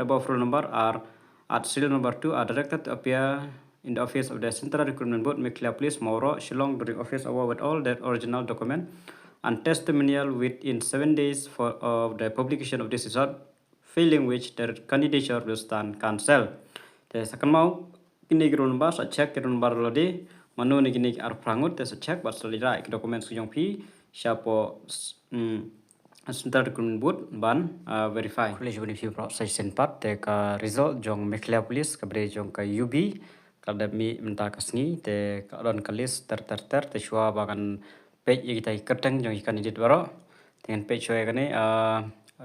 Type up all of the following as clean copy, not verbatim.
with above roll number are at serial number 2 are directed to appear in the office of the Central Recruitment Board, Meklia Police, Mauro, Shillong during office hour with all their original document and testimonial within 7 days of the publication of this result, failing which their candidature will stand cancelled. The second mau kini roll number sa check roll number lodi manu ni kini ar prangut te sa check bat salira dokumen suyong pi siapo Central Recruitment Board ban verify. College Bonifio process part te ka result jong Meklia Police kabre jong ka UB kada mi menta kasni te kadon kalis ter te shua bagan page kita kerteng jong ikan edit baro dengan page shua kane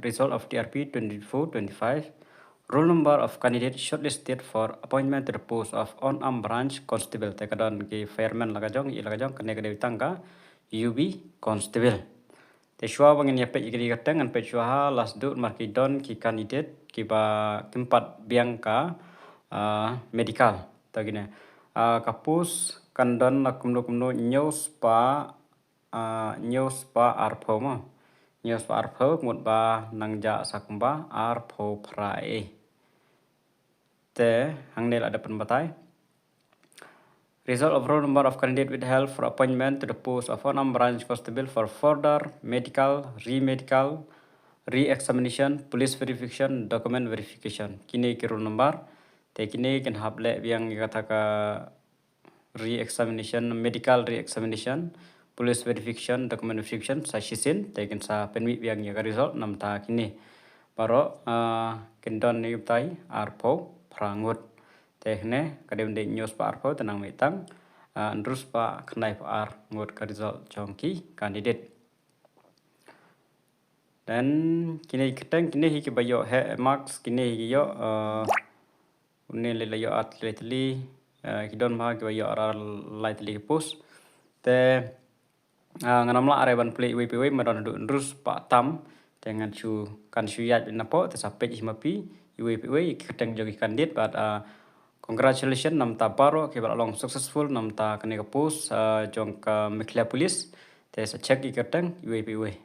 result of TRP 24-25 roll number of candidates shortlisted for appointment to the post of on-arm branch constable te kadon ki fireman laga jong kane kade tangka UB constable te shua bangin ya page kiri kateng an page shua last do markidon ki candidate ki ba tempat biangka medical tagine kapus kandon kumno news pa arpho mo news pa arpho mut ba nangja sakumba arpho prae te hangnel ada penbatai. Result of roll number of candidate withheld for appointment to the post of on-arm branch constable for further medical, re-examination, police verification, document verification. Kini ki roll number te kini kan hable yang kata ka re-examination, medical re-examination, police verification, document verification sa shisin te kan sa penwi yang ka result nam ta kini baro kendon ni tai arpo prangut tehne kadem de news pa arpo tenang metang terus pa knai pa ar ngot ka result jongki candidate dan kini keteng kini hi bayo he marks kini hi yo une le yo atletli kidon ma ke bayo ar lightly post te nganamla areban play wpw madon terus pa tam dengan chu kan syuyat napo te sapet himapi wpw keteng jogi candidate but congratulations nam ta paro ke long successful nam ta kane ka post jong ka Meklia Police te sa check ikateng UAPW